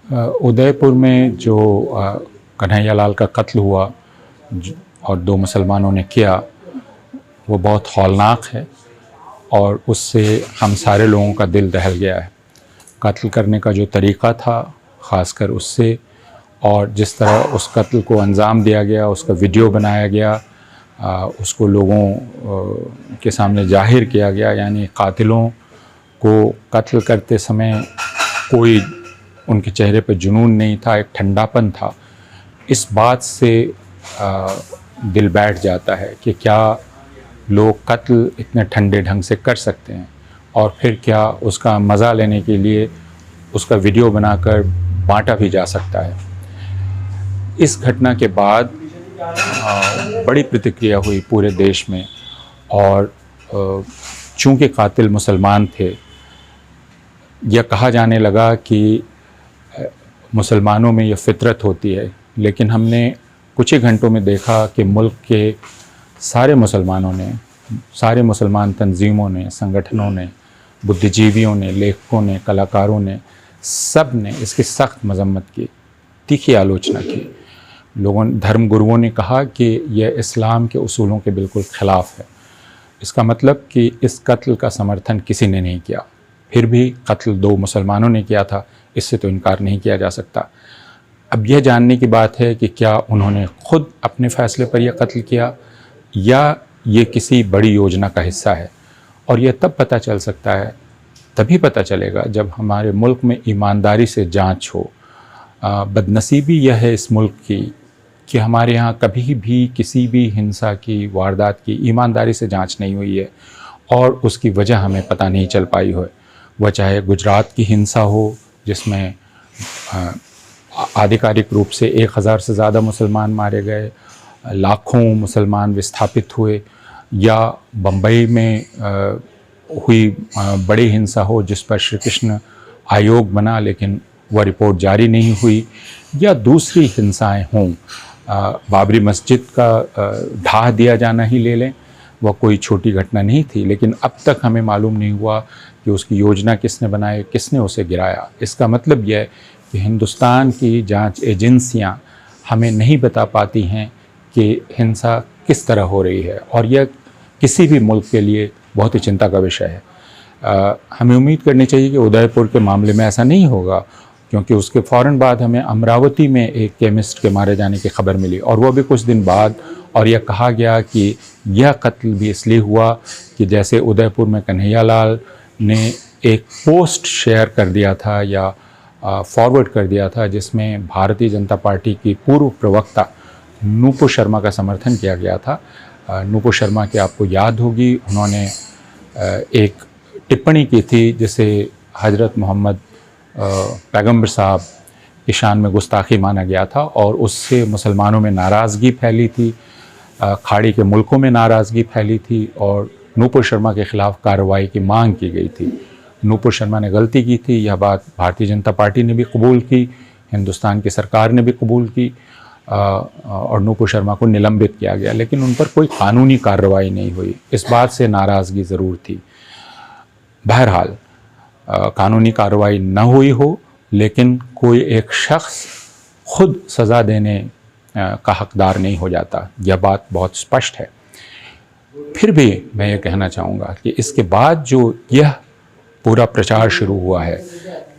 उदयपुर में जो कन्हैयालाल का कत्ल हुआ और दो मुसलमानों ने किया, वो बहुत हौलनाक है और उससे हम सारे लोगों का दिल दहल गया है। कत्ल करने का जो तरीक़ा था, ख़ासकर उससे, और जिस तरह उस कत्ल को अंजाम दिया गया, उसका वीडियो बनाया गया, उसको लोगों के सामने जाहिर किया गया, यानी कातिलों को कत्ल करते समय कोई उनके चेहरे पर जुनून नहीं था, एक ठंडापन था। इस बात से दिल बैठ जाता है कि क्या लोग कत्ल इतने ठंडे ढंग से कर सकते हैं, और फिर क्या उसका मज़ा लेने के लिए उसका वीडियो बनाकर बांटा भी जा सकता है। इस घटना के बाद बड़ी प्रतिक्रिया हुई पूरे देश में, और चूँकि कातिल मुसलमान थे, यह कहा जाने लगा कि मुसलमानों में यह फितरत होती है, लेकिन हमने कुछ ही घंटों में देखा कि मुल्क के सारे मुसलमानों ने, सारे मुसलमान तंजीमों ने, संगठनों ने, बुद्धिजीवियों ने, लेखकों ने, कलाकारों ने, सब ने इसकी सख्त मजम्मत की, तीखी आलोचना की। लोगों, धर्म गुरुओं ने कहा कि यह इस्लाम के उसूलों के बिल्कुल ख़िलाफ़ है। इसका मतलब कि इस कत्ल का समर्थन किसी ने नहीं किया, फिर भी कत्ल दो मुसलमानों ने किया था, इससे तो इनकार नहीं किया जा सकता। अब यह जानने की बात है कि क्या उन्होंने खुद अपने फ़ैसले पर यह कत्ल किया या ये किसी बड़ी योजना का हिस्सा है। और यह तब पता चल सकता है, तभी पता चलेगा जब हमारे मुल्क में ईमानदारी से जांच हो। बदनसीबी यह है इस मुल्क की कि हमारे यहाँ कभी भी किसी भी हिंसा की, वारदात की ईमानदारी से जांच नहीं हुई है, और उसकी वजह हमें पता नहीं चल पाई हो। वह चाहे गुजरात की हिंसा हो, जिसमें आधिकारिक रूप से 1000 से ज़्यादा मुसलमान मारे गए, लाखों मुसलमान विस्थापित हुए, या बम्बई में हुई बड़ी हिंसा हो जिस पर श्री कृष्ण आयोग बना लेकिन वह रिपोर्ट जारी नहीं हुई, या दूसरी हिंसाएं हों। बाबरी मस्जिद का ढहा दिया जाना ही ले लें, वह कोई छोटी घटना नहीं थी, लेकिन अब तक हमें मालूम नहीं हुआ कि उसकी योजना किसने बनाई, किसने उसे गिराया। इसका मतलब यह कि हिंदुस्तान की जांच एजेंसियां हमें नहीं बता पाती हैं कि हिंसा किस तरह हो रही है, और यह किसी भी मुल्क के लिए बहुत ही चिंता का विषय है। हमें उम्मीद करनी चाहिए कि उदयपुर के मामले में ऐसा नहीं होगा, क्योंकि उसके फ़ौरन बाद हमें अमरावती में एक केमिस्ट के मारे जाने की खबर मिली, और वह भी कुछ दिन बाद, और यह कहा गया कि यह कत्ल भी इसलिए हुआ कि जैसे उदयपुर में कन्हैयालाल ने एक पोस्ट शेयर कर दिया था या फॉरवर्ड कर दिया था, जिसमें भारतीय जनता पार्टी की पूर्व प्रवक्ता नूपुर शर्मा का समर्थन किया गया था। नूपुर शर्मा की आपको याद होगी, उन्होंने एक टिप्पणी की थी जिसे हज़रत मोहम्मद पैगंबर साहब की शान में गुस्ताखी माना गया था, और उससे मुसलमानों में नाराज़गी फैली थी, खाड़ी के मुल्कों में नाराज़गी फैली थी, और नूपुर शर्मा के ख़िलाफ़ कार्रवाई की मांग की गई थी। नूपुर शर्मा ने गलती की थी, यह बात भारतीय जनता पार्टी ने भी कबूल की, हिंदुस्तान की सरकार ने भी कबूल की, और नूपुर शर्मा को निलंबित किया गया, लेकिन उन पर कोई कानूनी कार्रवाई नहीं हुई। इस बात से नाराज़गी ज़रूर थी। बहरहाल कानूनी कार्रवाई न हुई हो, लेकिन कोई एक शख्स खुद सज़ा देने का हकदार नहीं हो जाता, यह बात बहुत स्पष्ट है। फिर भी मैं ये कहना चाहूँगा कि इसके बाद जो यह पूरा प्रचार शुरू हुआ है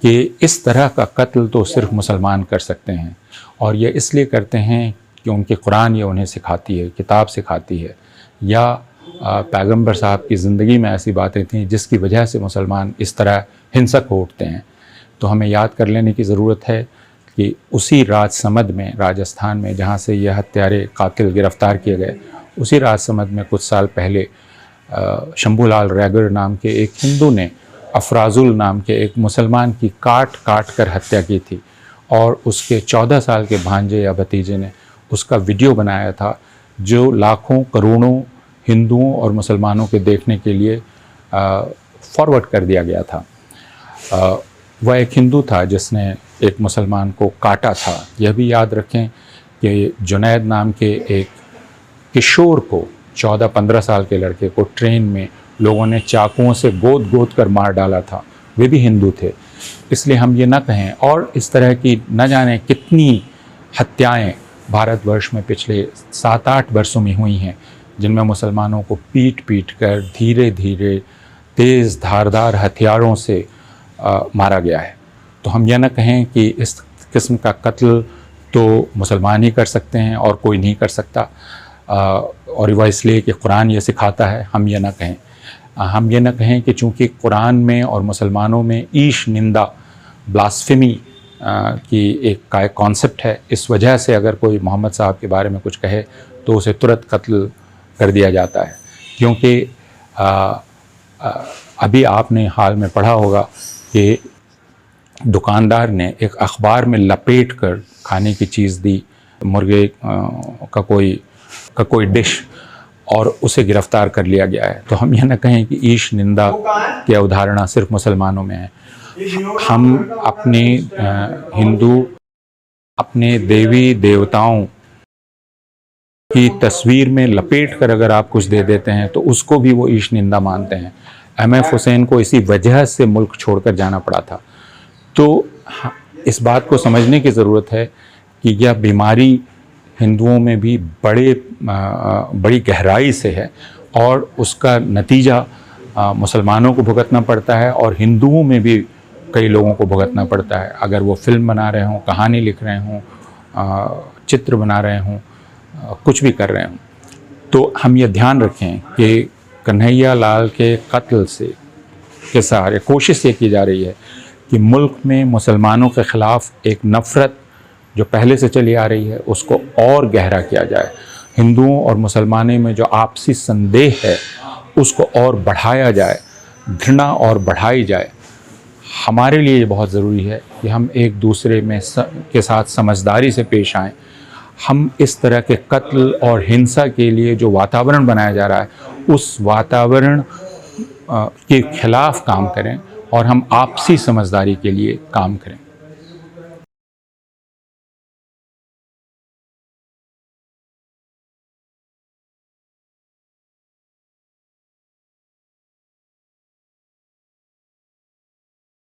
कि इस तरह का कत्ल तो सिर्फ मुसलमान कर सकते हैं, और ये इसलिए करते हैं कि उनकी कुरान ये उन्हें सिखाती है, किताब सिखाती है, या पैगंबर साहब की ज़िंदगी में ऐसी बातें थीं जिसकी वजह से मुसलमान इस तरह हिंसक हो उठते हैं। तो हमें याद कर लेने की ज़रूरत है कि उसी राजसमंद में, राजस्थान में, जहाँ से यह हत्यारे कातिल गिरफ़्तार किए गए, उसी राजसमंद में कुछ साल पहले शंभूलाल रैगर नाम के एक हिंदू ने अफराजुल नाम के एक मुसलमान की काट काट कर हत्या की थी, और उसके 14 साल के भांजे या भतीजे ने उसका वीडियो बनाया था, जो लाखों करोड़ों हिंदुओं और मुसलमानों के देखने के लिए फॉरवर्ड कर दिया गया था। वह एक हिंदू था जिसने एक मुसलमान को काटा था। यह भी याद रखें कि जुनैद नाम के एक किशोर को, 14-15 साल के लड़के को ट्रेन में लोगों ने चाकुओं से गोद गोद कर मार डाला था, वे भी हिंदू थे। इसलिए हम ये ना कहें, और इस तरह की न जाने कितनी हत्याएं भारतवर्ष में पिछले 7-8 वर्षों में हुई हैं, जिनमें मुसलमानों को पीट पीट कर धीरे धीरे तेज़ धारदार हथियारों से मारा गया है। तो हम यह ना कहें कि इस किस्म का कत्ल तो मुसलमान ही कर सकते हैं और कोई नहीं कर सकता, और वह इसलिए कि कुरान ये सिखाता है, हम यह ना कहें। हम ये ना कहें कि चूँकि कुरान में और मुसलमानों में ईश निंदा, ब्लास्फेमी की एक कॉन्सेप्ट है, इस वजह से अगर कोई मोहम्मद साहब के बारे में कुछ कहे तो उसे तुरंत कत्ल कर दिया जाता है। क्योंकि अभी आपने हाल में पढ़ा होगा कि दुकानदार ने एक अखबार में लपेट कर खाने की चीज़ दी, मुर्गे का कोई डिश, और उसे गिरफ़्तार कर लिया गया है। तो हम यह न कहें कि ईश निंदा की अवधारणा सिर्फ मुसलमानों में है। हम अपने हिंदू अपने देवी देवताओं की तस्वीर में लपेट कर अगर आप कुछ दे देते हैं तो उसको भी वो ईश निंदा मानते हैं। MF हुसैन को इसी वजह से मुल्क छोड़कर जाना पड़ा था। तो इस बात को समझने की ज़रूरत है कि यह बीमारी हिंदुओं में भी बड़ी गहराई से है, और उसका नतीजा मुसलमानों को भुगतना पड़ता है और हिंदुओं में भी कई लोगों को भुगतना पड़ता है। अगर वो फिल्म बना रहे हों, कहानी लिख रहे हों, चित्र बना रहे हों, कुछ भी कर रहे हों। तो हम ये ध्यान रखें कि कन्हैया लाल के कत्ल के सहारे कोशिश ये की जा रही है कि मुल्क में मुसलमानों के ख़िलाफ़ एक नफ़रत जो पहले से चली आ रही है उसको और गहरा किया जाए। हिंदुओं और मुसलमानों में जो आपसी संदेह है उसको और बढ़ाया जाए, घृणा और बढ़ाई जाए। हमारे लिए ये बहुत ज़रूरी है कि हम एक दूसरे के साथ समझदारी से पेश आएँ। हम इस तरह के कत्ल और हिंसा के लिए जो वातावरण बनाया जा रहा है उस वातावरण के ख़िलाफ़ काम करें और हम आपसी समझदारी के लिए काम करें।